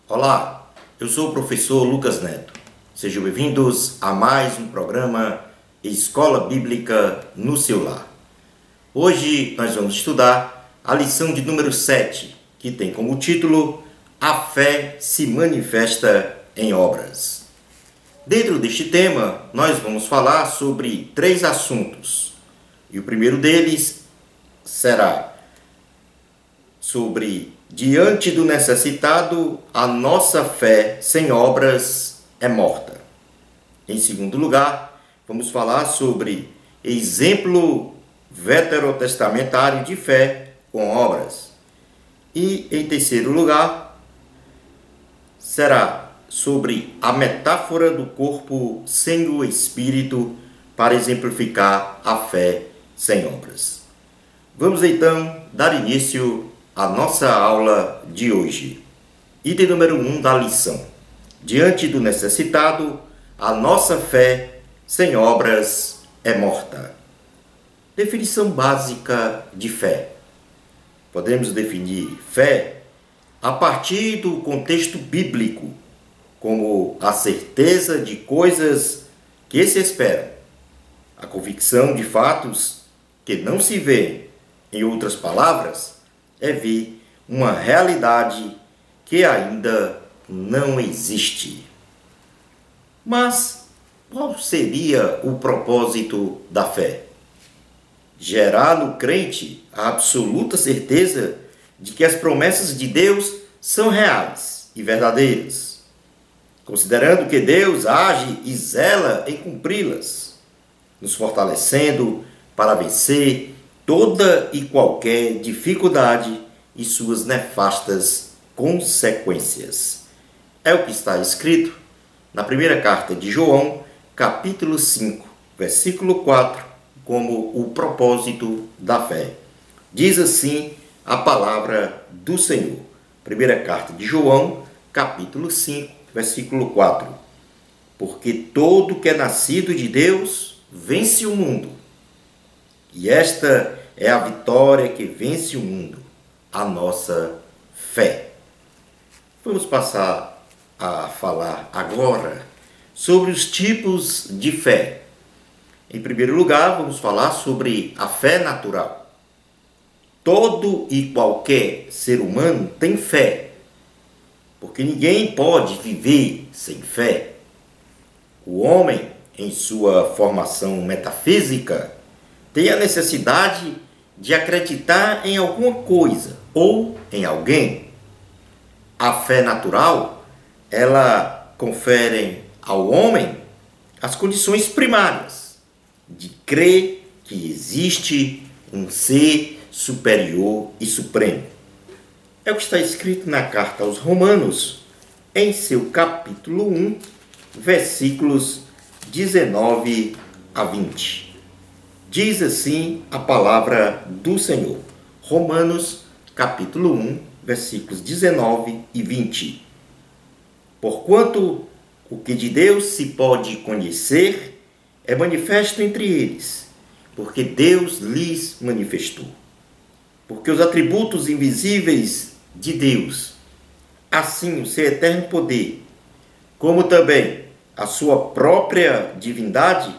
Olá, eu sou o professor Lucas Neto. Sejam bem-vindos a mais um programa Escola Bíblica no seu lar. Hoje nós vamos estudar a lição de número 7, que tem como título A fé se manifesta em obras. Dentro deste tema, nós vamos falar sobre 3 assuntos. E o primeiro deles será sobre diante do necessitado, a nossa fé sem obras é morta. Em segundo lugar, vamos falar sobre exemplo veterotestamentário de fé com obras. E em terceiro lugar, será sobre a metáfora do corpo sem o espírito para exemplificar a fé sem obras. Vamos então dar início à nossa aula de hoje. Item número 1 da lição. Diante do necessitado, a nossa fé sem obras é morta. Definição básica de fé. Podemos definir fé a partir do contexto bíblico, como a certeza de coisas que se esperam, a convicção de fatos que não se veem. Em outras palavras, é ver uma realidade que ainda não existe. Mas qual seria o propósito da fé? Gerar no crente a absoluta certeza de que as promessas de Deus são reais e verdadeiras, considerando que Deus age e zela em cumpri-las, nos fortalecendo para vencer toda e qualquer dificuldade e suas nefastas consequências. É o que está escrito na primeira carta de João, capítulo 5, versículo 4, como o propósito da fé. Diz assim a palavra do Senhor. Primeira carta de João, capítulo 5, versículo 4. Porque todo que é nascido de Deus vence o mundo. E esta é a vitória que vence o mundo, a nossa fé. Vamos passar a falar agora sobre os tipos de fé. Em primeiro lugar, vamos falar sobre a fé natural. Todo e qualquer ser humano tem fé, porque ninguém pode viver sem fé. O homem, em sua formação metafísica, tem a necessidade de acreditar em alguma coisa ou em alguém. A fé natural, ela confere ao homem as condições primárias de crer que existe um ser superior e supremo. É o que está escrito na carta aos Romanos, em seu capítulo 1, versículos 19 a 20. Diz assim a palavra do Senhor. Romanos, capítulo 1, versículos 19 e 20. Porquanto o que de Deus se pode conhecer é manifesto entre eles, porque Deus lhes manifestou. Porque os atributos invisíveis de Deus, assim o seu eterno poder, como também a sua própria divindade,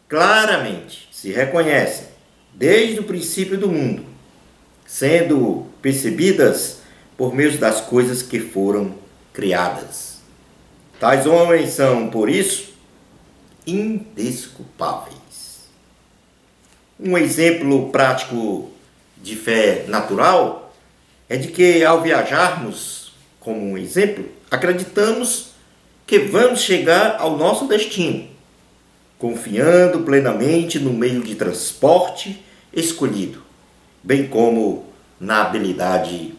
claramente se reconhecem desde o princípio do mundo, sendo percebidas por meio das coisas que foram criadas. Tais homens são, por isso, indesculpáveis. Um exemplo prático de fé natural é de que, ao viajarmos, como um exemplo, acreditamos que vamos chegar ao nosso destino, confiando plenamente no meio de transporte escolhido, bem como na habilidade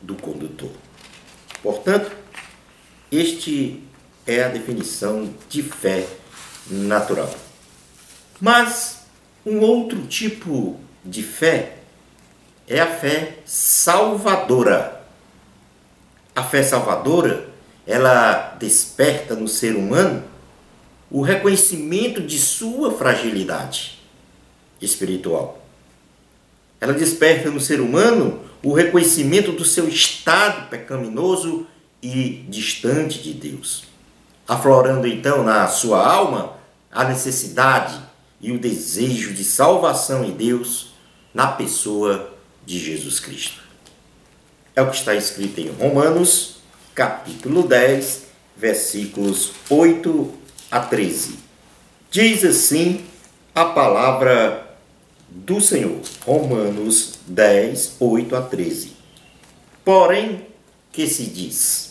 do condutor. Portanto, este é a definição de fé natural. Mas um outro tipo de fé é a fé salvadora. A fé salvadora, ela desperta no ser humano o reconhecimento de sua fragilidade espiritual. Ela desperta no ser humano o reconhecimento do seu estado pecaminoso e distante de Deus, aflorando então na sua alma a necessidade e o desejo de salvação em Deus na pessoa de Jesus Cristo. É o que está escrito em Romanos, capítulo 10, versículos 8 a 13. Diz assim a palavra do Senhor. Romanos 10, 8 a 13. Porém, que se diz?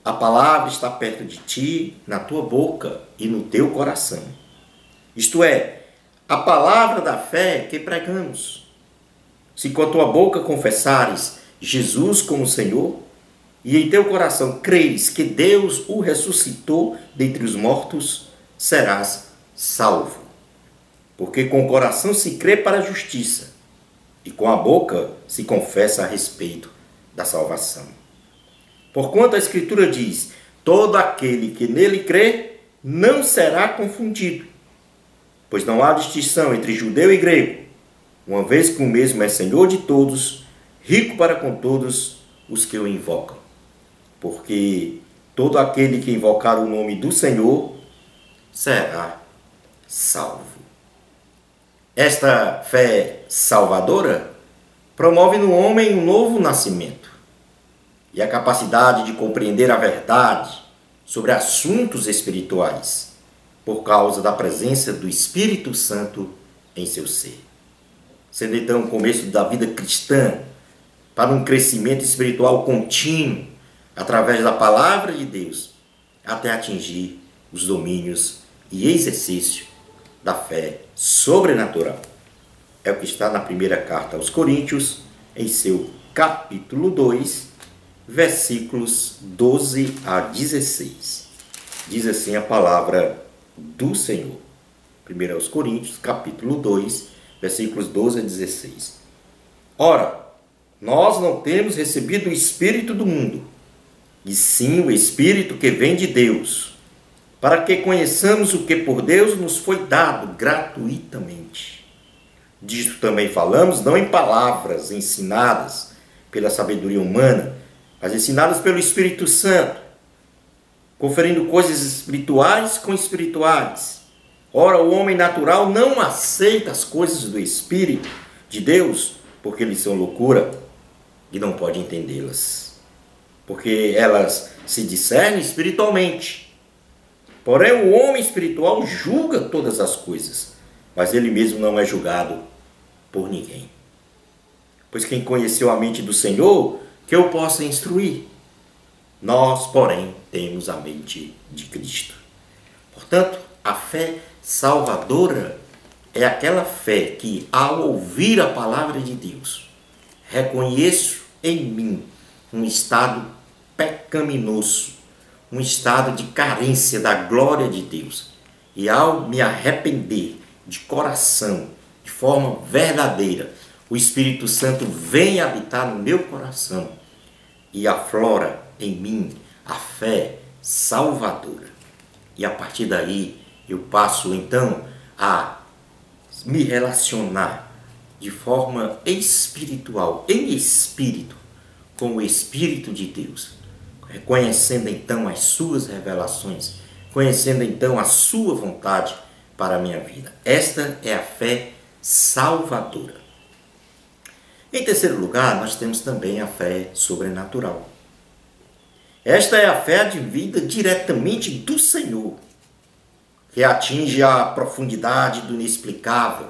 A palavra está perto de ti, na tua boca e no teu coração. Isto é, a palavra da fé que pregamos. Se com a tua boca confessares Jesus como Senhor, e em teu coração creres que Deus o ressuscitou dentre os mortos, serás salvo. Porque com o coração se crê para a justiça, e com a boca se confessa a respeito da salvação. Porquanto a Escritura diz: todo aquele que nele crê não será confundido, pois não há distinção entre judeu e grego, uma vez que o mesmo é Senhor de todos, rico para com todos os que o invocam. Porque todo aquele que invocar o nome do Senhor será salvo. Esta fé salvadora promove no homem um novo nascimento e a capacidade de compreender a verdade sobre assuntos espirituais, por causa da presença do Espírito Santo em seu ser. Sendo então o começo da vida cristã para um crescimento espiritual contínuo através da palavra de Deus, até atingir os domínios e exercício da fé sobrenatural. É o que está na primeira carta aos Coríntios, em seu capítulo 2, versículos 12 a 16. Diz assim a palavra do Senhor. 1 aos Coríntios, capítulo 2, versículos 12 a 16. Ora, nós não temos recebido o Espírito do mundo, e sim o Espírito que vem de Deus, para que conheçamos o que por Deus nos foi dado gratuitamente. Disto também falamos, não em palavras ensinadas pela sabedoria humana, mas ensinadas pelo Espírito Santo, conferindo coisas espirituais com espirituais. Ora, o homem natural não aceita as coisas do Espírito de Deus, porque eles são loucura e não pode entendê-las, porque elas se discernem espiritualmente. Porém, o homem espiritual julga todas as coisas, mas ele mesmo não é julgado por ninguém. Pois quem conheceu a mente do Senhor, que eu possa instruir. Nós, porém, temos a mente de Cristo. Portanto, a fé salvadora é aquela fé que, ao ouvir a palavra de Deus, reconheço em mim um estado pecaminoso, um estado de carência da glória de Deus. E ao me arrepender de coração, de forma verdadeira, o Espírito Santo vem habitar no meu coração e aflora em mim a fé salvadora. E a partir daí eu passo então a me relacionar de forma espiritual, em espírito, com o Espírito de Deus, reconhecendo então as suas revelações, conhecendo então a sua vontade para a minha vida. Esta é a fé salvadora. Em terceiro lugar, nós temos também a fé sobrenatural. Esta é a fé advinda diretamente do Senhor, que atinge a profundidade do inexplicável,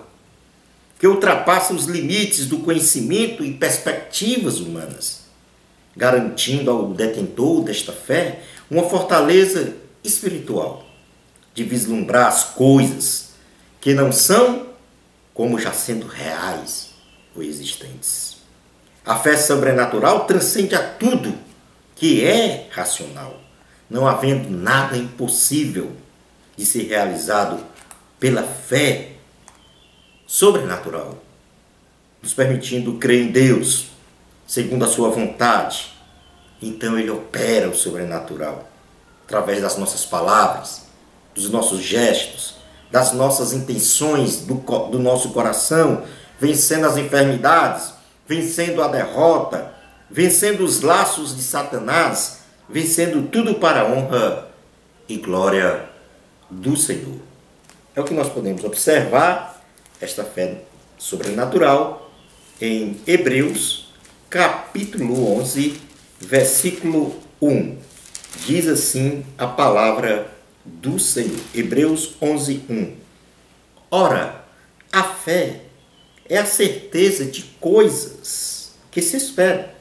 que ultrapassa os limites do conhecimento e perspectivas humanas, garantindo ao detentor desta fé uma fortaleza espiritual, de vislumbrar as coisas que não são como já sendo reais ou existentes. A fé sobrenatural transcende a tudo que é racional, não havendo nada impossível de ser realizado pela fé sobrenatural, nos permitindo crer em Deus segundo a sua vontade. Então ele opera o sobrenatural através das nossas palavras, dos nossos gestos, das nossas intenções, do nosso coração, vencendo as enfermidades, vencendo a derrota, vencendo os laços de Satanás, vencendo tudo para a honra e glória do Senhor. É o que nós podemos observar, esta fé sobrenatural, em Hebreus, capítulo 11, versículo 1. Diz assim a palavra do Senhor. Hebreus 11, 1. Ora, a fé é a certeza de coisas que se esperam,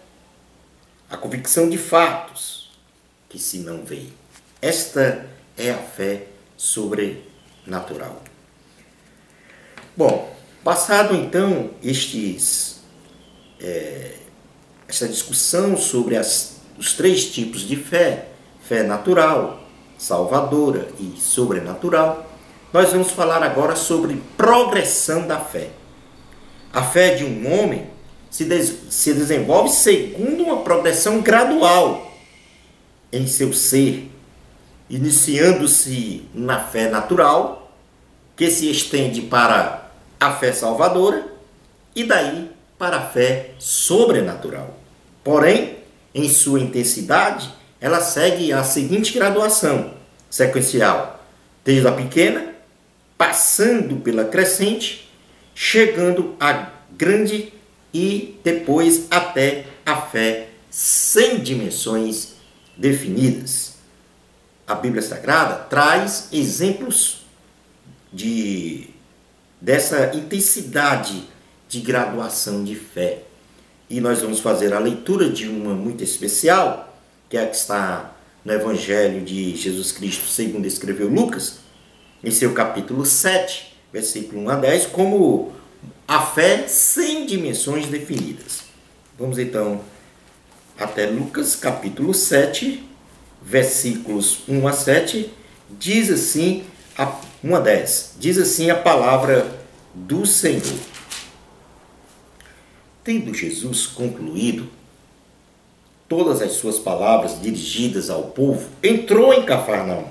a convicção de fatos que se não veem. Esta é a fé sobrenatural. Bom, passado então esta discussão sobre os três tipos de fé, fé natural, salvadora e sobrenatural, nós vamos falar agora sobre progressão da fé. A fé de um homem se desenvolve segundo uma progressão gradual em seu ser, iniciando-se na fé natural, que se estende para a fé salvadora e daí para a fé sobrenatural. Porém, em sua intensidade, ela segue a seguinte graduação sequencial, desde a pequena, passando pela crescente, chegando à grande e depois até a fé sem dimensões definidas. A Bíblia Sagrada traz exemplos dessa intensidade de graduação de fé. E nós vamos fazer a leitura de uma muito especial, que é a que está no Evangelho de Jesus Cristo, segundo escreveu Lucas, em seu capítulo 7, versículo 1 a 10, como a fé sem dimensões definidas. Vamos então até Lucas, capítulo 7, versículos 1 a 7, diz assim, 1 a 10, diz assim a palavra do Senhor. Tendo Jesus concluído todas as suas palavras dirigidas ao povo, entrou em Cafarnaum.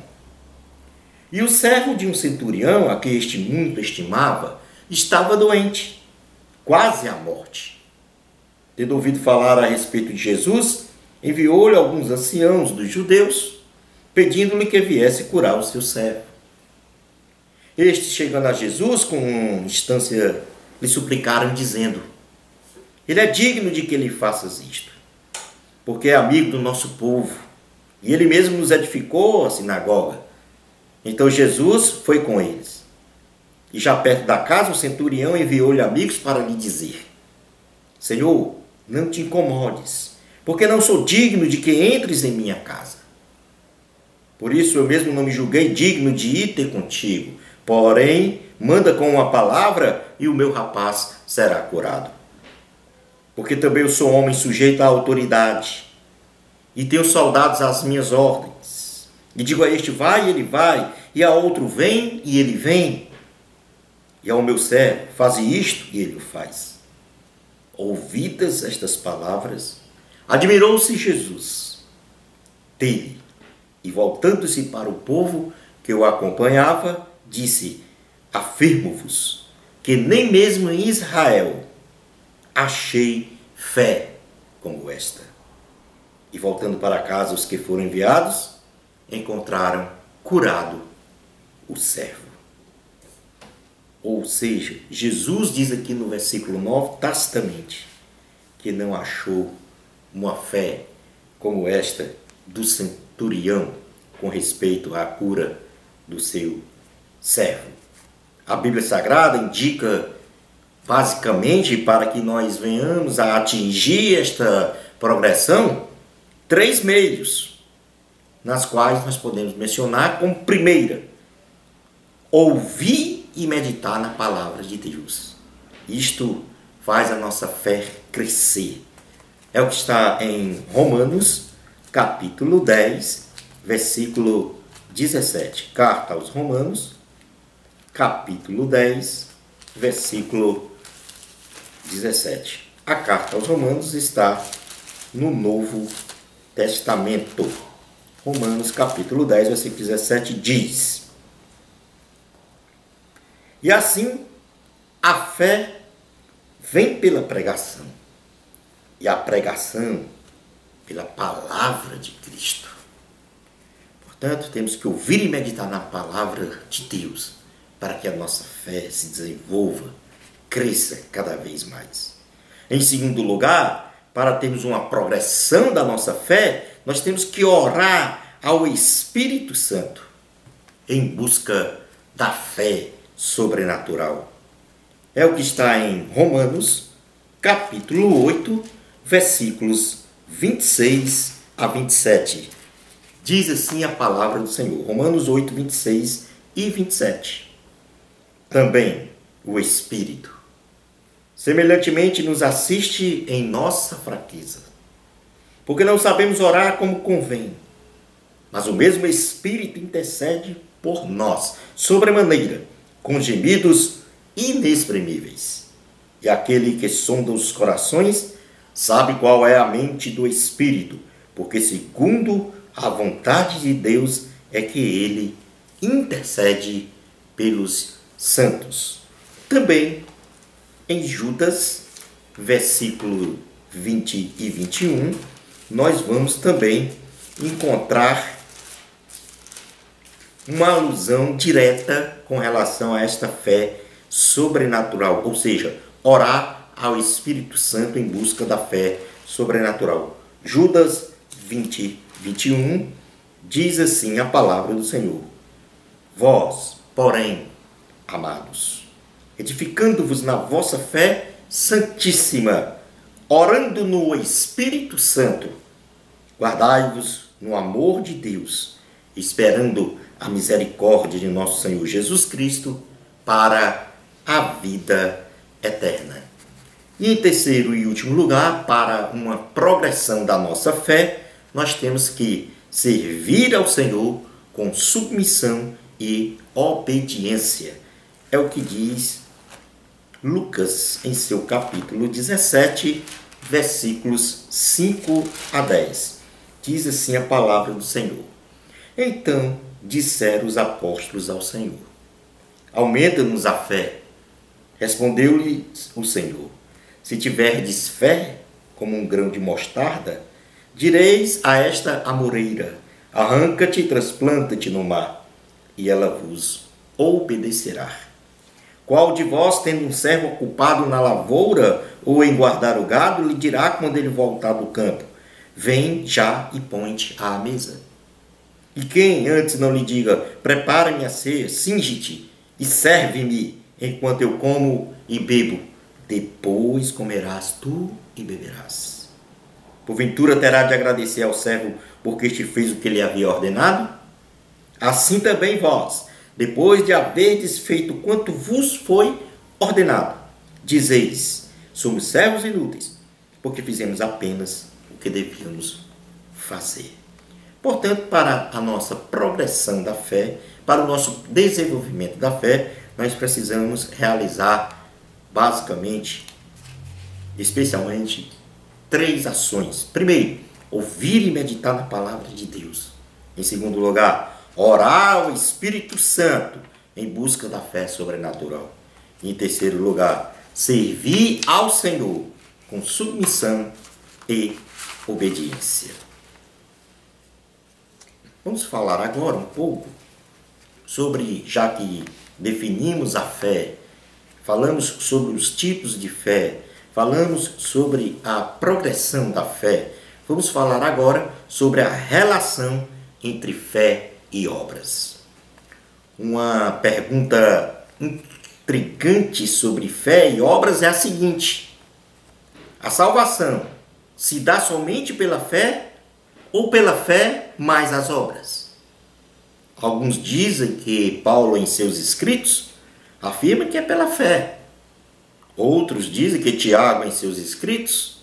E o servo de um centurião, a que este muito estimava, estava doente, quase à morte. Tendo ouvido falar a respeito de Jesus, enviou-lhe alguns anciãos dos judeus, pedindo-lhe que viesse curar o seu servo. Estes, chegando a Jesus, com instância, lhe suplicaram, dizendo: ele é digno de que lhe faças isto, porque é amigo do nosso povo, e ele mesmo nos edificou a sinagoga. Então Jesus foi com eles. E já perto da casa, o centurião enviou-lhe amigos para lhe dizer: Senhor, não te incomodes, porque não sou digno de que entres em minha casa. Por isso eu mesmo não me julguei digno de ir ter contigo. Porém, manda com uma palavra e o meu rapaz será curado. Porque também eu sou homem sujeito à autoridade, e tenho soldados às minhas ordens. E digo a este, vai, e ele vai, e a outro, vem, e ele vem. E ao meu servo, faze isto, e ele o faz. Ouvidas estas palavras, admirou-se Jesus dele, e voltando-se para o povo que o acompanhava, disse: afirmo-vos que nem mesmo em Israel achei fé como esta. E voltando para casa, os que foram enviados encontraram curado o servo. Ou seja, Jesus diz aqui no versículo 9, tacitamente, que não achou uma fé como esta do centurião com respeito à cura do seu servo. A Bíblia Sagrada indica, basicamente, para que nós venhamos a atingir esta progressão, 3 meios, nas quais nós podemos mencionar como primeira, ouvir e meditar na palavra de Deus. Isto faz a nossa fé crescer. É o que está em Romanos, capítulo 10, versículo 17. Carta aos Romanos, capítulo 10, versículo 17. A carta aos Romanos está no Novo Testamento. Romanos, capítulo 10, versículo 17, diz: e assim, a fé vem pela pregação, e a pregação pela palavra de Cristo. Portanto, temos que ouvir e meditar na palavra de Deus para que a nossa fé se desenvolva, cresça cada vez mais. Em segundo lugar, para termos uma progressão da nossa fé, nós temos que orar ao Espírito Santo em busca da fé sobrenatural. É o que está em Romanos, capítulo 8, versículos 26 a 27. Diz assim a palavra do Senhor. Romanos 8, 26 e 27. Também o Espírito, semelhantemente, nos assiste em nossa fraqueza, porque não sabemos orar como convém, mas o mesmo Espírito intercede por nós, sobremaneira, com gemidos inexprimíveis. E aquele que sonda os corações sabe qual é a mente do Espírito, porque segundo a vontade de Deus é que ele intercede pelos santos. Também em Judas, versículo 20 e 21, nós vamos também encontrar uma alusão direta com relação a esta fé sobrenatural, ou seja, orar ao Espírito Santo em busca da fé sobrenatural. Judas 20, 21 diz assim a palavra do Senhor: Vós, porém, amados, edificando-vos na vossa fé santíssima, orando no Espírito Santo, guardai-vos no amor de Deus, esperando a misericórdia de nosso Senhor Jesus Cristo para a vida eterna. E em terceiro e último lugar, para uma progressão da nossa fé, nós temos que servir ao Senhor com submissão e obediência. É o que diz Lucas em seu capítulo 17, versículos 5 a 10. Diz assim a palavra do Senhor: Então disseram os apóstolos ao Senhor: Aumenta-nos a fé. Respondeu-lhes o Senhor: Se tiverdes fé como um grão de mostarda, direis a esta amoreira: Arranca-te e transplanta-te no mar, e ela vos obedecerá. Qual de vós, tendo um servo ocupado na lavoura ou em guardar o gado, lhe dirá quando ele voltar do campo: Vem já e põe-te à mesa? E quem antes não lhe diga: Prepara-me a ceia, cinge-te e serve-me enquanto eu como e bebo, depois comerás tu e beberás. Porventura terá de agradecer ao servo porque este fez o que lhe havia ordenado? Assim também vós, depois de haverdes feito quanto vos foi ordenado, dizeis: Somos servos inúteis, porque fizemos apenas o que devíamos fazer. Portanto, para a nossa progressão da fé, para o nosso desenvolvimento da fé, nós precisamos realizar, basicamente, especialmente, 3 ações. Primeiro, ouvir e meditar na palavra de Deus. Em segundo lugar, orar ao Espírito Santo em busca da fé sobrenatural. E em terceiro lugar, servir ao Senhor com submissão e obediência. Vamos falar agora um pouco sobre, já que definimos a fé, falamos sobre os tipos de fé, falamos sobre a progressão da fé, vamos falar agora sobre a relação entre fé e obras. Uma pergunta intrigante sobre fé e obras é a seguinte: a salvação se dá somente pela fé ou pela fé mais as obras? Alguns dizem que Paulo, em seus escritos, afirma que é pela fé. Outros dizem que Tiago, em seus escritos,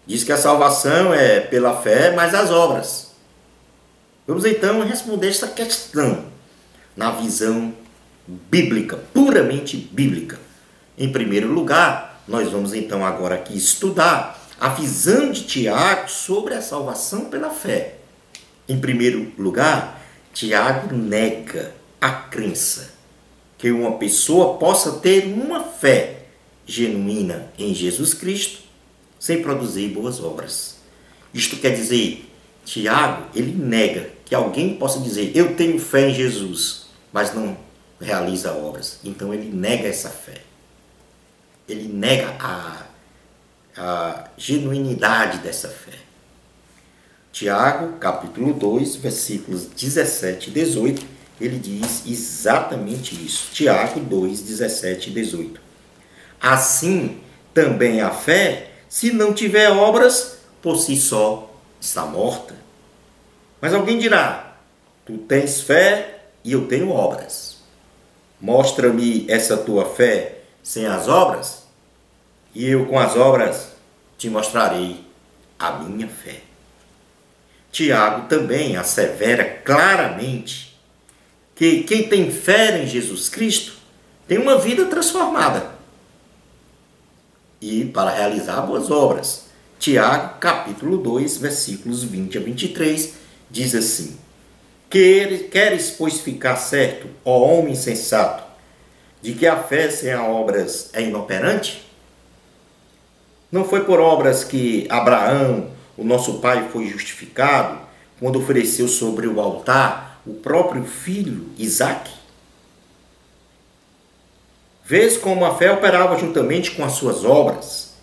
diz que a salvação é pela fé mais as obras. Vamos então responder essa questão na visão bíblica, puramente bíblica. Em primeiro lugar, nós vamos então agora aqui estudar a visão de Tiago sobre a salvação pela fé. Em primeiro lugar, Tiago nega a crença que uma pessoa possa ter uma fé genuína em Jesus Cristo sem produzir boas obras. Isto quer dizer, Tiago, ele nega que alguém possa dizer, eu tenho fé em Jesus, mas não realiza obras. Então ele nega essa fé. Ele nega a genuinidade dessa fé. Tiago, capítulo 2, versículos 17 e 18, ele diz exatamente isso. Tiago 2, 17 e 18. Assim, também a fé, se não tiver obras, por si só está morta. Mas alguém dirá, tu tens fé e eu tenho obras. Mostra-me essa tua fé sem as obras, e eu com as obras te mostrarei a minha fé. Tiago também assevera claramente que quem tem fé em Jesus Cristo tem uma vida transformada. E para realizar boas obras. Tiago, capítulo 2, versículos 20 a 23, diz assim: Queres, pois, ficar certo, ó homem sensato, de que a fé sem as obras é inoperante? Não foi por obras que Abraão, o nosso pai, foi justificado quando ofereceu sobre o altar o próprio filho Isaque? Vês como a fé operava juntamente com as suas obras.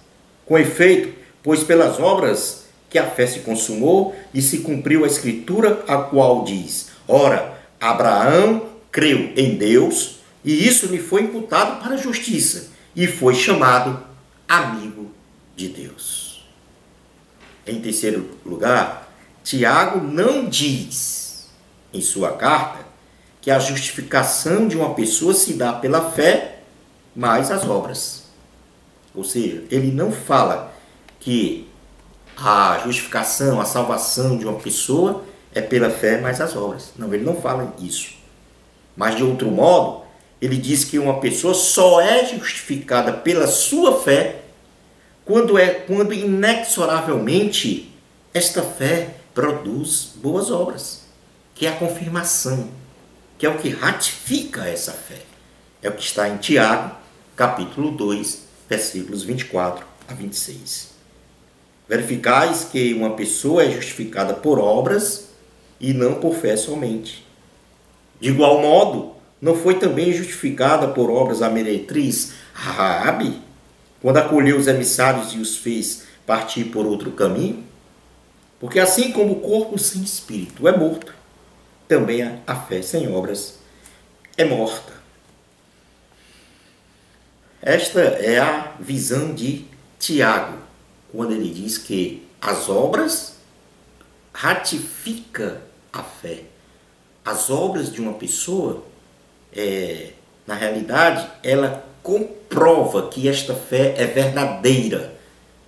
Com efeito, pois pelas obras que a fé se consumou e se cumpriu a escritura, a qual diz, ora, Abraão creu em Deus, e isso lhe foi imputado para a justiça, e foi chamado amigo de Deus. Em terceiro lugar, Tiago não diz em sua carta que a justificação de uma pessoa se dá pela fé mais as obras. Ou seja, ele não fala que a justificação, a salvação de uma pessoa é pela fé mais as obras. Não, ele não fala isso. Mas de outro modo, ele diz que uma pessoa só é justificada pela sua fé quando inexoravelmente esta fé produz boas obras, que é a confirmação, que é o que ratifica essa fé. É o que está em Tiago, capítulo 2, versículos 24 a 26. Verificais que uma pessoa é justificada por obras e não por fé somente. De igual modo, não foi também justificada por obras a meretriz Raabe, quando acolheu os emissários e os fez partir por outro caminho? Porque assim como o corpo sem espírito é morto, também a fé sem obras é morta. Esta é a visão de Tiago, quando ele diz que as obras ratificam a fé. As obras de uma pessoa, na realidade, ela comprova que esta fé é verdadeira,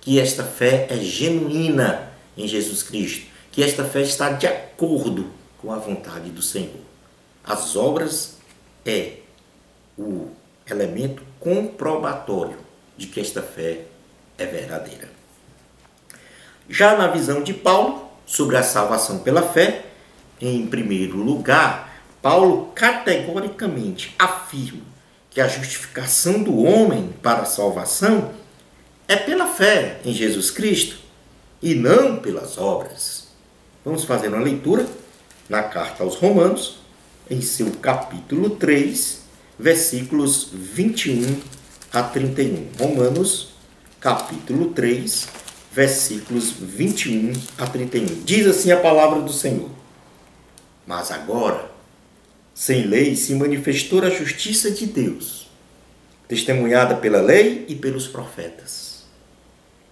que esta fé é genuína em Jesus Cristo, que esta fé está de acordo com a vontade do Senhor. As obras é o elemento comprobatório de que esta fé é verdadeira. Já na visão de Paulo sobre a salvação pela fé, em primeiro lugar, Paulo categoricamente afirma que a justificação do homem para a salvação é pela fé em Jesus Cristo e não pelas obras. Vamos fazer uma leitura na carta aos Romanos, em seu capítulo 3, versículos 21 a 31. Romanos, capítulo 3, versículos 21 a 31. Diz assim a palavra do Senhor: Mas agora, sem lei, se manifestou a justiça de Deus, testemunhada pela lei e pelos profetas.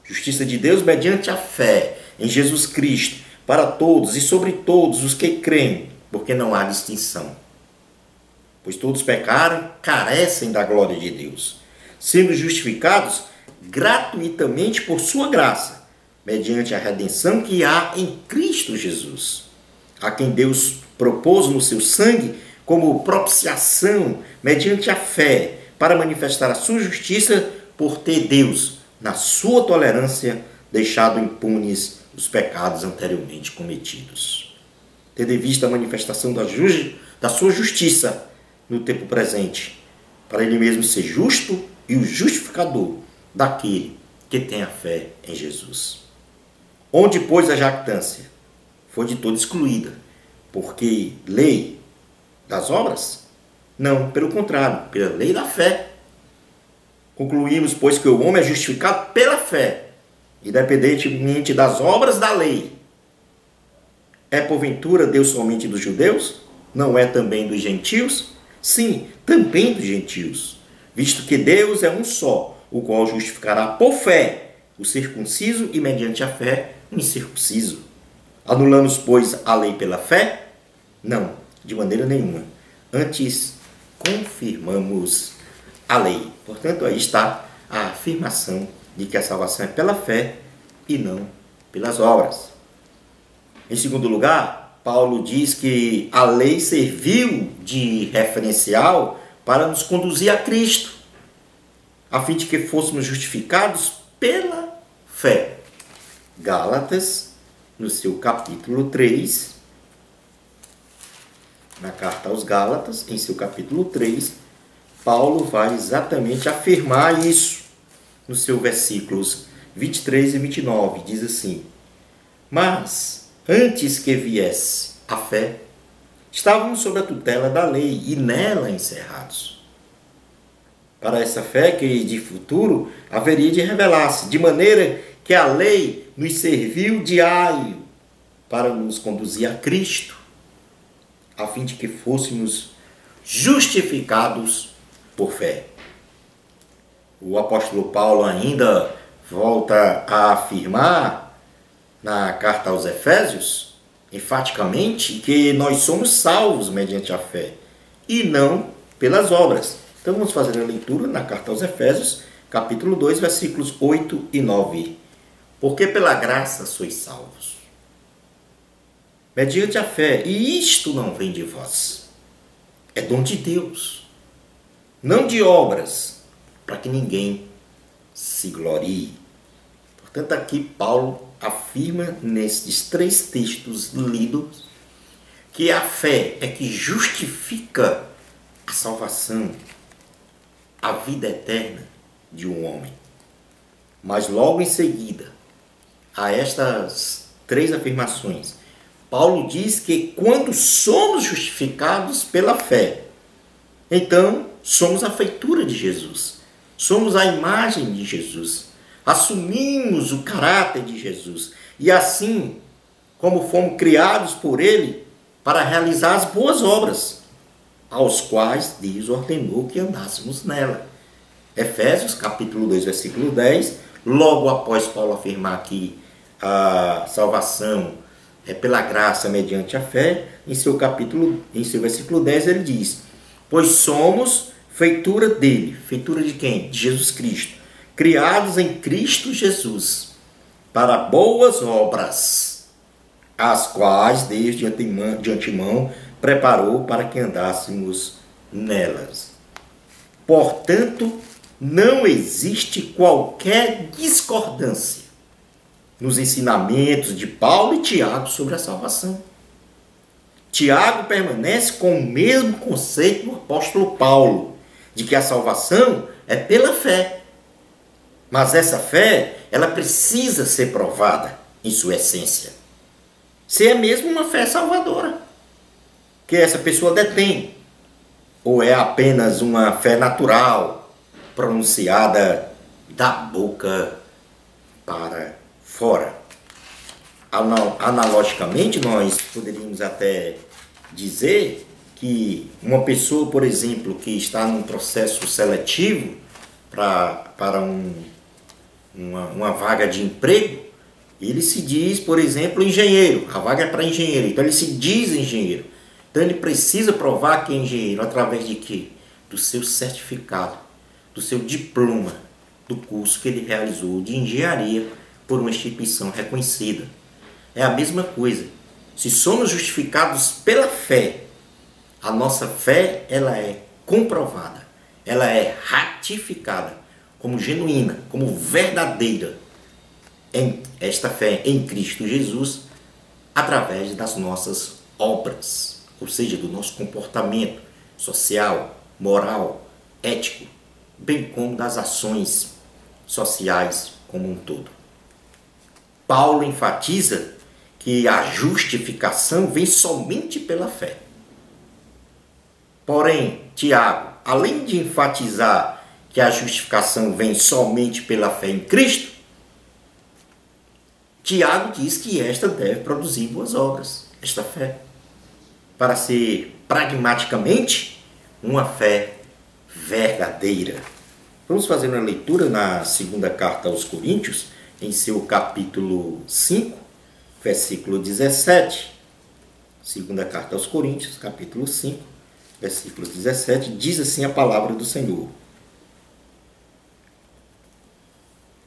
Justiça de Deus mediante a fé em Jesus Cristo, para todos e sobre todos os que creem, porque não há distinção. Pois todos pecaram, carecem da glória de Deus, sendo justificados gratuitamente por sua graça, mediante a redenção que há em Cristo Jesus, a quem Deus propôs no seu sangue como propiciação mediante a fé, para manifestar a sua justiça por ter Deus, na sua tolerância, deixado impunes os pecados anteriormente cometidos. Tendo em vista a manifestação da sua justiça no tempo presente, para ele mesmo ser justo e o justificador daquele que tenha fé em Jesus. Onde, pois, a jactância? Foi de todo excluída. Porque lei das obras? Não, pelo contrário, pela lei da fé. Concluímos, pois, que o homem é justificado pela fé, independentemente das obras da lei. É porventura Deus somente dos judeus? Não é também dos gentios? Sim, também dos gentios, visto que Deus é um só, o qual justificará por fé o circunciso e mediante a fé o incircunciso. Anulamos, pois, a lei pela fé? Não, de maneira nenhuma. Antes, confirmamos a lei. Portanto, aí está a afirmação de que a salvação é pela fé e não pelas obras. Em segundo lugar, Paulo diz que a lei serviu de referencial para nos conduzir a Cristo, a fim de que fôssemos justificados pela fé. Gálatas, no seu capítulo 3, na carta aos Gálatas, em seu capítulo 3, Paulo vai exatamente afirmar isso nos seus versículos 23 e 29. Diz assim: mas, antes que viesse a fé, estávamos sob a tutela da lei e nela encerrados. Para essa fé que de futuro haveria de revelar-se, de maneira que a lei nos serviu de aio para nos conduzir a Cristo, a fim de que fôssemos justificados por fé. O apóstolo Paulo ainda volta a afirmar na carta aos Efésios, enfaticamente, que nós somos salvos mediante a fé e não pelas obras. Então vamos fazer a leitura na carta aos Efésios, capítulo 2, versículos 8 e 9. Porque pela graça sois salvos, mediante a fé, e isto não vem de vós, é dom de Deus, não de obras, para que ninguém se glorie. Portanto, aqui Paulo afirma nesses 3 textos lidos que a fé é que justifica a salvação, a vida eterna de um homem. Mas logo em seguida a estas 3 afirmações, Paulo diz que quando somos justificados pela fé, então somos a feitura de Jesus, somos a imagem de Jesus, assumimos o caráter de Jesus e assim como fomos criados por Ele para realizar as boas obras, aos quais Deus ordenou que andássemos nela. Efésios capítulo 2, versículo 10, logo após Paulo afirmar que a salvação é pela graça mediante a fé, em seu versículo 10 ele diz: pois somos feitura dele. Feitura de quem? De Jesus Cristo. Criados em Cristo Jesus, para boas obras, as quais Deus de antemão preparou para que andássemos nelas. Portanto, não existe qualquer discordância nos ensinamentos de Paulo e Tiago sobre a salvação. Tiago permanece com o mesmo conceito do apóstolo Paulo, de que a salvação é pela fé. Mas essa fé, ela precisa ser provada em sua essência. Se é mesmo uma fé salvadora que essa pessoa detém, ou é apenas uma fé natural, pronunciada da boca para fora. Analogicamente, nós poderíamos até dizer que uma pessoa, por exemplo, que está num processo seletivo para uma vaga de emprego, ele se diz, por exemplo, engenheiro. A vaga é para engenheiro, então ele se diz engenheiro. Então ele precisa provar que é engenheiro através de quê? Do seu certificado, do seu diploma, do curso que ele realizou de engenharia por uma instituição reconhecida. É a mesma coisa. Se somos justificados pela fé, a nossa fé ela é comprovada, ela é ratificada como genuína, como verdadeira, esta fé em Cristo Jesus, através das nossas obras, ou seja, do nosso comportamento social, moral, ético, bem como das ações sociais como um todo. Paulo enfatiza que a justificação vem somente pela fé. Porém, Tiago, além de enfatizar que a justificação vem somente pela fé em Cristo, Tiago diz que esta deve produzir boas obras, esta fé, para ser pragmaticamente uma fé verdadeira. Vamos fazer uma leitura na segunda carta aos Coríntios, em seu capítulo 5, versículo 17. Segunda carta aos Coríntios, capítulo 5, versículo 17, diz assim a palavra do Senhor.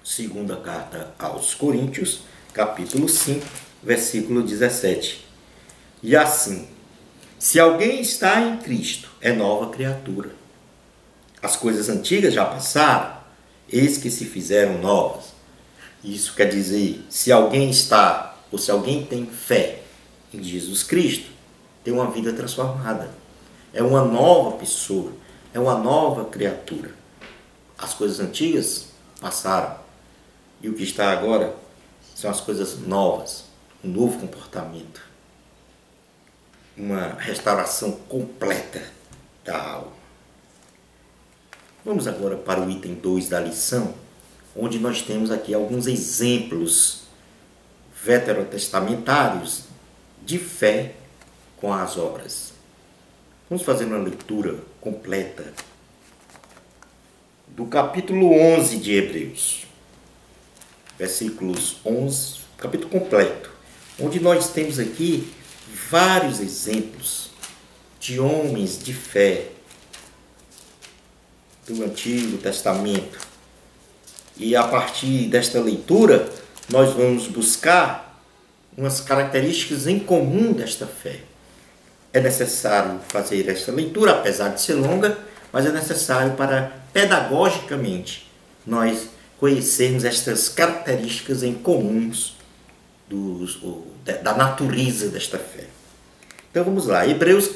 Segunda carta aos Coríntios, capítulo 5, versículo 17. E assim, se alguém está em Cristo, é nova criatura. As coisas antigas já passaram, eis que se fizeram novas. Isso quer dizer, se alguém está, ou se alguém tem fé em Jesus Cristo, tem uma vida transformada. É uma nova pessoa, é uma nova criatura. As coisas antigas passaram. E o que está agora são as coisas novas, um novo comportamento, uma restauração completa da alma. Vamos agora para o item 2 da lição, onde nós temos aqui alguns exemplos veterotestamentários de fé com as obras. Vamos fazer uma leitura completa do capítulo 11 de Hebreus. Versículos 11, capítulo completo, onde nós temos aqui vários exemplos de homens de fé do Antigo Testamento. E a partir desta leitura, nós vamos buscar umas características em comum desta fé. É necessário fazer esta leitura, apesar de ser longa, mas é necessário para, pedagogicamente, nós conhecermos estas características em comuns da natureza desta fé. Então vamos lá, Hebreus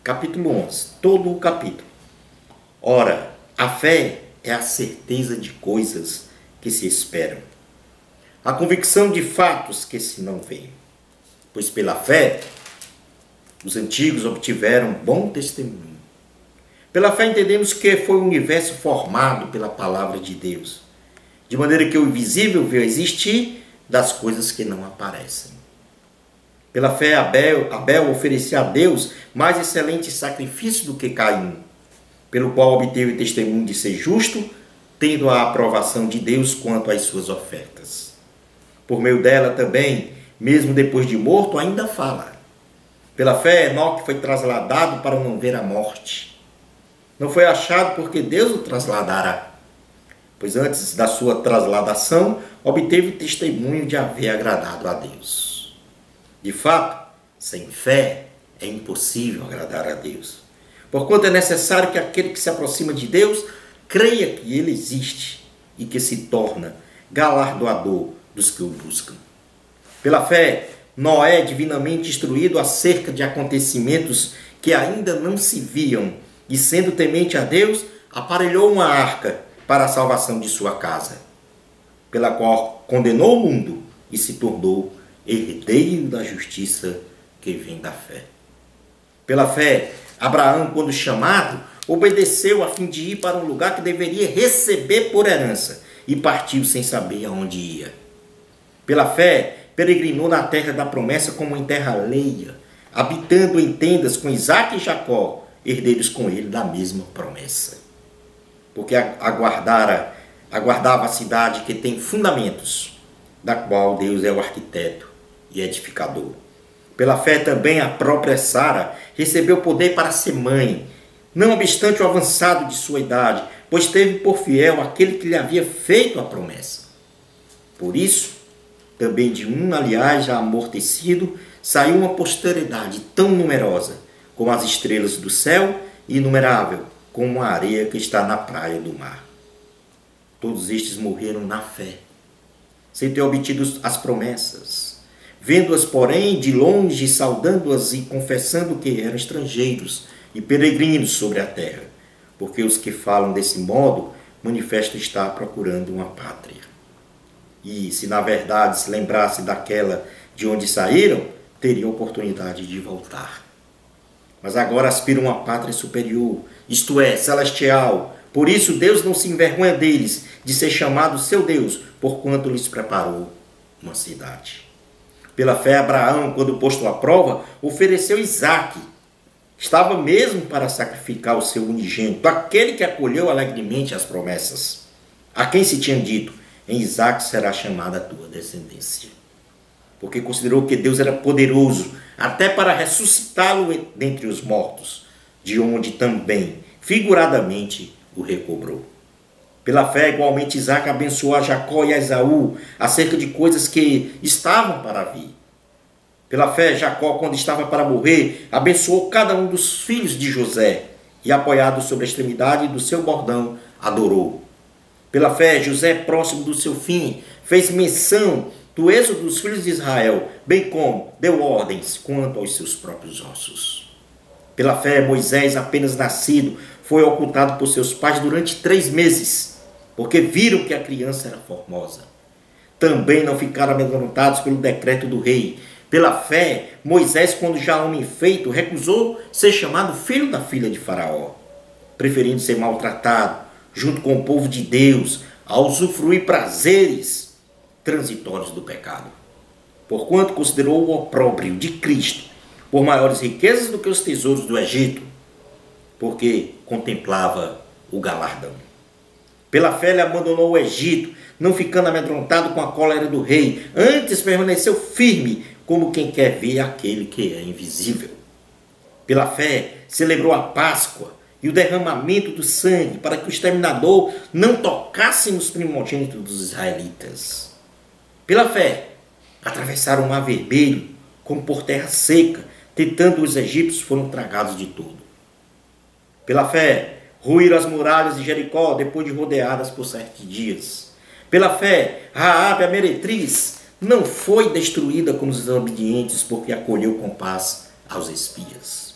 capítulo 11, todo o capítulo. Ora, a fé é a certeza de coisas que se esperam, a convicção de fatos que se não veem. Pois pela fé, os antigos obtiveram bom testemunho. Pela fé entendemos que foi o universo formado pela palavra de Deus, de maneira que o invisível veio existir das coisas que não aparecem. Pela fé, Abel oferecia a Deus mais excelente sacrifício do que Caim, pelo qual obteve o testemunho de ser justo, tendo a aprovação de Deus quanto às suas ofertas. Por meio dela também, mesmo depois de morto, ainda fala. Pela fé, Enoque foi trasladado para não ver a morte. Não foi achado porque Deus o trasladara, pois antes da sua trasladação, obteve o testemunho de haver agradado a Deus. De fato, sem fé é impossível agradar a Deus, porquanto é necessário que aquele que se aproxima de Deus creia que Ele existe e que se torna galardoador dos que o buscam. Pela fé, Noé, divinamente instruído acerca de acontecimentos que ainda não se viam, e sendo temente a Deus, aparelhou uma arca para a salvação de sua casa, pela qual condenou o mundo e se tornou herdeiro da justiça que vem da fé. Pela fé, Abraão, quando chamado, obedeceu a fim de ir para um lugar que deveria receber por herança e partiu sem saber aonde ia. Pela fé, peregrinou na terra da promessa como em terra alheia, habitando em tendas com Isaque e Jacó, herdeiros com ele da mesma promessa. Porque aguardava a cidade que tem fundamentos, da qual Deus é o arquiteto e edificador. Pela fé também a própria Sara recebeu poder para ser mãe, não obstante o avançado de sua idade, pois teve por fiel aquele que lhe havia feito a promessa. Por isso, também de um, aliás, já amortecido, saiu uma posteridade tão numerosa como as estrelas do céu e inumerável como a areia que está na praia do mar. Todos estes morreram na fé, sem ter obtido as promessas, vendo-as, porém, de longe, saudando-as e confessando que eram estrangeiros e peregrinos sobre a terra, porque os que falam desse modo manifestam estar procurando uma pátria. E se na verdade se lembrasse daquela de onde saíram, teria oportunidade de voltar. Mas agora aspiram a uma pátria superior, isto é, celestial. Por isso Deus não se envergonha deles, de ser chamado seu Deus, porquanto lhes preparou uma cidade. Pela fé, Abraão, quando posto à prova, ofereceu Isaque. Estava mesmo para sacrificar o seu unigênito, aquele que acolheu alegremente as promessas. A quem se tinha dito, em Isaque será chamada a tua descendência. Porque considerou que Deus era poderoso, até para ressuscitá-lo dentre os mortos, de onde também, figuradamente, o recobrou. Pela fé, igualmente, Isaque abençoou a Jacó e a Esaú acerca de coisas que estavam para vir. Pela fé, Jacó, quando estava para morrer, abençoou cada um dos filhos de José e, apoiado sobre a extremidade do seu bordão, adorou. Pela fé, José, próximo do seu fim, fez menção do êxodo dos filhos de Israel, bem como deu ordens quanto aos seus próprios ossos. Pela fé, Moisés, apenas nascido, foi ocultado por seus pais durante 3 meses, porque viram que a criança era formosa. Também não ficaram amedrontados pelo decreto do rei. Pela fé, Moisés, quando já homem feito, recusou ser chamado filho da filha de Faraó, preferindo ser maltratado junto com o povo de Deus, a usufruir prazeres transitórios do pecado. Porquanto considerou o opróbrio de Cristo por maiores riquezas do que os tesouros do Egito, porque contemplava o galardão. Pela fé ele abandonou o Egito, não ficando amedrontado com a cólera do rei, antes permaneceu firme, como quem quer ver aquele que é invisível. Pela fé celebrou a Páscoa e o derramamento do sangue, para que o exterminador não tocasse nos primogênitos dos israelitas. Pela fé atravessaram o mar vermelho, como por terra seca, tentando os egípcios foram tragados de todo. Pela fé ruíram as muralhas de Jericó, depois de rodeadas por 7 dias. Pela fé, Raabe, a meretriz, não foi destruída como os desobedientes, porque acolheu com paz aos espias.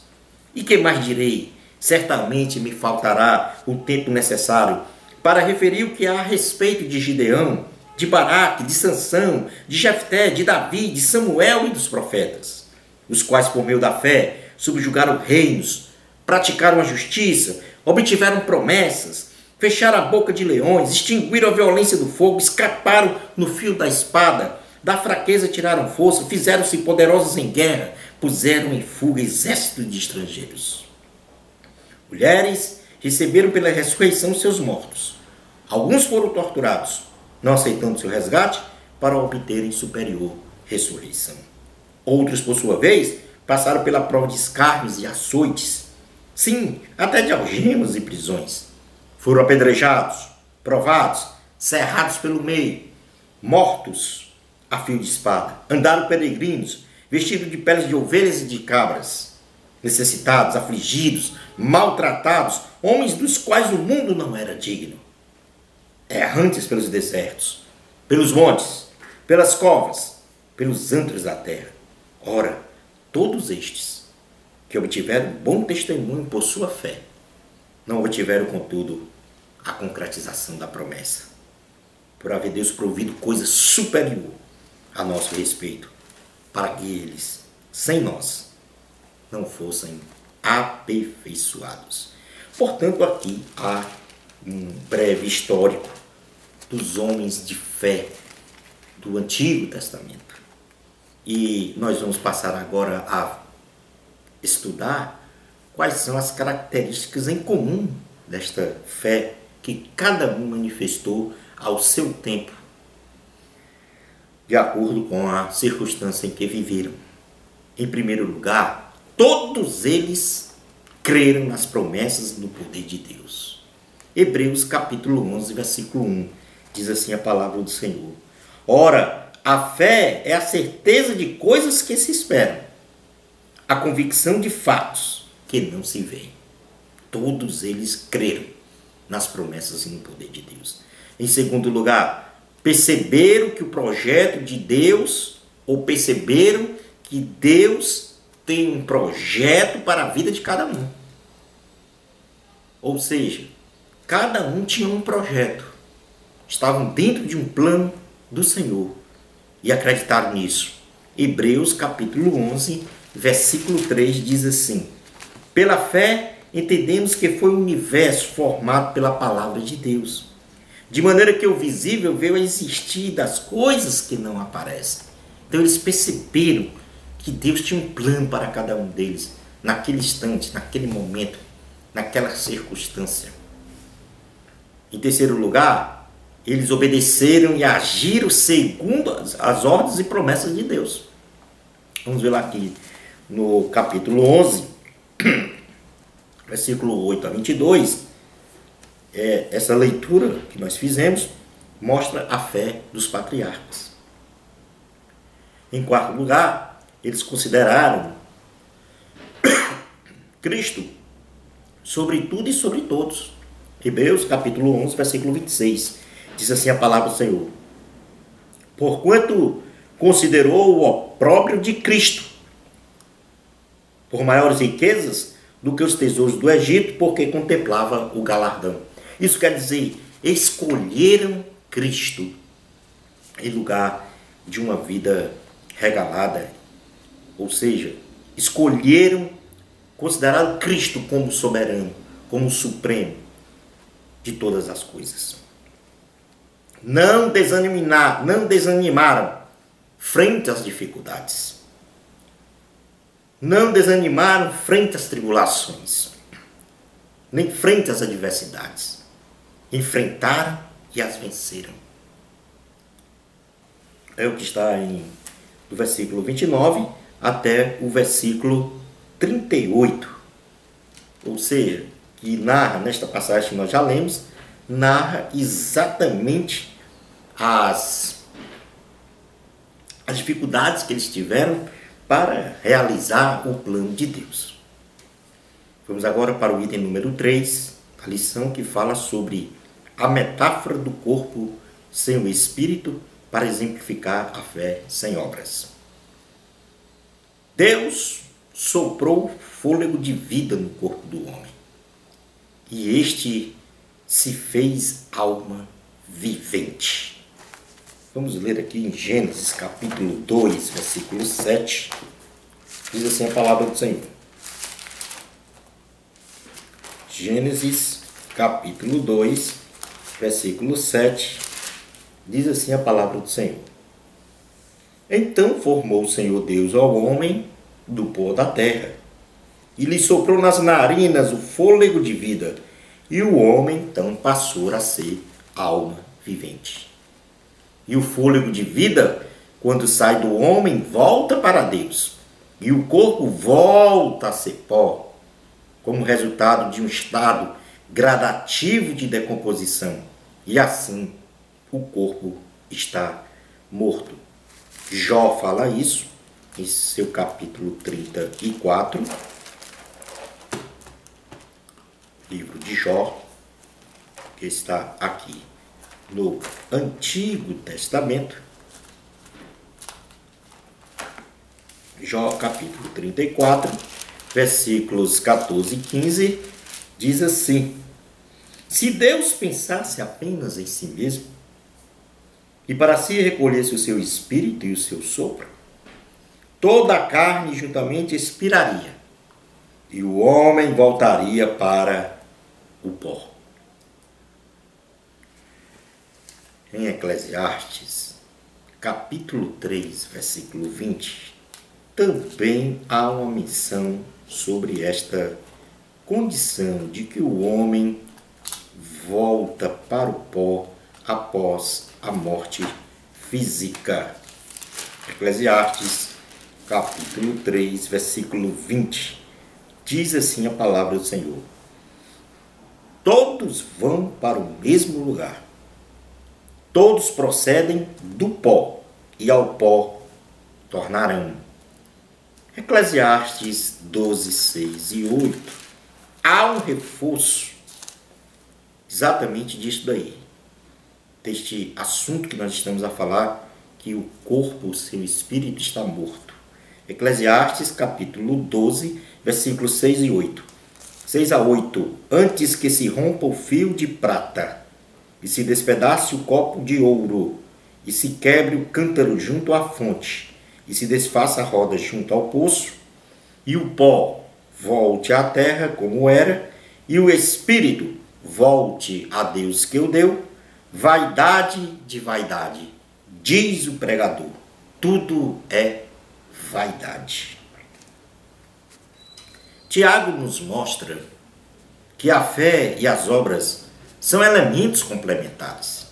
E que mais direi? Certamente me faltará o tempo necessário para referir o que há a respeito de Gideão, de Baraque, de Sansão, de Jefté, de Davi, de Samuel e dos profetas, os quais por meio da fé subjugaram reinos, praticaram a justiça, obtiveram promessas, fecharam a boca de leões, extinguiram a violência do fogo, escaparam no fio da espada, da fraqueza tiraram força, fizeram-se poderosos em guerra, puseram em fuga exércitos de estrangeiros. Mulheres receberam pela ressurreição seus mortos. Alguns foram torturados, não aceitando seu resgate, para obterem superior ressurreição. Outros, por sua vez, passaram pela prova de escárnios e açoites, sim, até de algemas e prisões. Foram apedrejados, provados, cerrados pelo meio, mortos a fio de espada. Andaram peregrinos, vestidos de peles de ovelhas e de cabras, necessitados, afligidos, maltratados, homens dos quais o mundo não era digno. Errantes pelos desertos, pelos montes, pelas covas, pelos antros da terra. Ora, todos estes, que obtiveram bom testemunho por sua fé, não obtiveram, contudo, a concretização da promessa, por haver Deus provido coisa superior a nosso respeito, para que eles, sem nós, não fossem aperfeiçoados. Portanto, aqui há um breve histórico dos homens de fé do Antigo Testamento. E nós vamos passar agora a estudar quais são as características em comum desta fé que cada um manifestou ao seu tempo, de acordo com a circunstância em que viveram. Em primeiro lugar, todos eles creram nas promessas do poder de Deus. Hebreus capítulo 11, versículo 1, diz assim a palavra do Senhor: Ora, a fé é a certeza de coisas que se esperam, a convicção de fatos que não se veem. Todos eles creram nas promessas e no poder de Deus. Em segundo lugar, perceberam que o projeto de Deus, ou perceberam que Deus tem um projeto para a vida de cada um. Ou seja, cada um tinha um projeto. Estavam dentro de um plano do Senhor e acreditaram nisso. Hebreus capítulo 11, versículo 3 diz assim: pela fé entendemos que foi o universo formado pela palavra de Deus, de maneira que o visível veio a existir das coisas que não aparecem. Então eles perceberam que Deus tinha um plano para cada um deles, naquele instante, naquele momento, naquela circunstância. Em terceiro lugar, eles obedeceram e agiram segundo as ordens e promessas de Deus. Vamos ver lá aqui no capítulo 11, versículo 8 a 22, essa leitura que nós fizemos mostra a fé dos patriarcas. Em quarto lugar, eles consideraram Cristo sobre tudo e sobre todos. Hebreus capítulo 11, versículo 26, diz assim a palavra do Senhor: porquanto considerou o opróbrio de Cristo por maiores riquezas do que os tesouros do Egito, porque contemplava o galardão. Isso quer dizer, escolheram Cristo em lugar de uma vida regalada, ou seja, escolheram, consideraram Cristo como soberano, como supremo de todas as coisas. Não desanimaram frente às dificuldades. Não desanimaram frente às tribulações, nem frente às adversidades. Enfrentaram e as venceram. É o que está do versículo 29 até o versículo 38. Ou seja, que narra, nesta passagem que nós já lemos, narra exatamente as dificuldades que eles tiveram para realizar o plano de Deus. Vamos agora para o item número 3, a lição que fala sobre a metáfora do corpo sem o espírito para exemplificar a fé sem obras. Deus soprou fôlego de vida no corpo do homem, e este se fez alma vivente. Vamos ler aqui em Gênesis capítulo 2, versículo 7. Diz assim a palavra do Senhor. Gênesis capítulo 2, versículo 7. Diz assim a palavra do Senhor. Então formou o Senhor Deus ao homem do pó da terra, e lhe soprou nas narinas o fôlego de vida, e o homem então passou a ser alma vivente. E o fôlego de vida, quando sai do homem, volta para Deus, e o corpo volta a ser pó, como resultado de um estado gradativo de decomposição, e assim o corpo está morto. Jó fala isso em seu capítulo 34, livro de Jó, que está aqui no Antigo Testamento. Jó capítulo 34, versículos 14 e 15, diz assim: se Deus pensasse apenas em si mesmo, e para si recolhesse o seu espírito e o seu sopro, toda a carne juntamente expiraria, e o homem voltaria para o pó. Em Eclesiastes, capítulo 3, versículo 20, também há uma menção sobre esta condição de que o homem volta para o pó após a morte física. Eclesiastes, capítulo 3, versículo 20, diz assim a palavra do Senhor: todos vão para o mesmo lugar, todos procedem do pó, e ao pó tornarão. Eclesiastes 12, 6 e 8. Há um reforço exatamente disso daí, deste assunto que nós estamos a falar, que o corpo, o seu espírito está morto. Eclesiastes capítulo 12, versículos 6 e 8. 6 a 8. Antes que se rompa o fio de prata e se despedace o copo de ouro, e se quebre o cântaro junto à fonte, e se desfaça a roda junto ao poço, e o pó volte à terra como era, e o espírito volte a Deus que o deu, vaidade de vaidade, diz o pregador, tudo é vaidade. Tiago nos mostra que a fé e as obras são elementos complementares.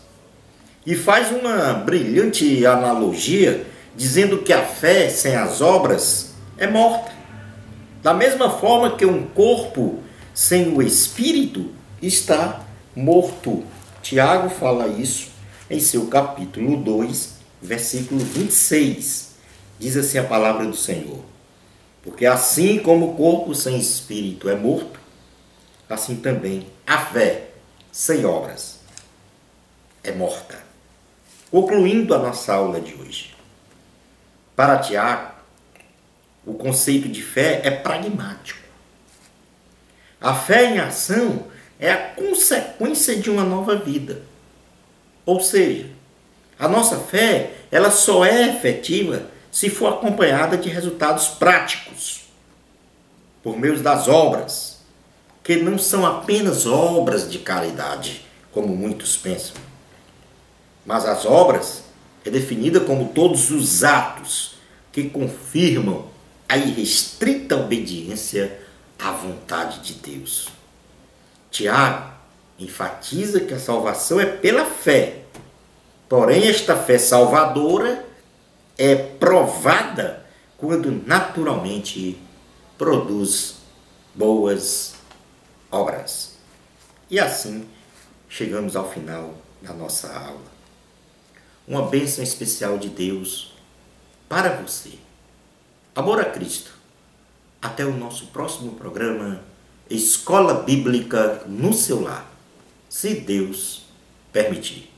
E faz uma brilhante analogia dizendo que a fé sem as obras é morta. Da mesma forma que um corpo sem o espírito está morto. Tiago fala isso em seu capítulo 2, versículo 26. Diz assim a palavra do Senhor: porque assim como o corpo sem espírito é morto, assim também a fé sem obras é morta. Concluindo a nossa aula de hoje, para Tiago, o conceito de fé é pragmático. A fé em ação é a consequência de uma nova vida. Ou seja, a nossa fé, ela só é efetiva se for acompanhada de resultados práticos, por meio das obras, que não são apenas obras de caridade, como muitos pensam. Mas as obras é definida como todos os atos que confirmam a irrestrita obediência à vontade de Deus. Tiago enfatiza que a salvação é pela fé, porém esta fé salvadora é provada quando naturalmente produz boas obras. E assim chegamos ao final da nossa aula. Uma bênção especial de Deus para você. Amor a Cristo. Até o nosso próximo programa Escola Bíblica no seu lar, se Deus permitir.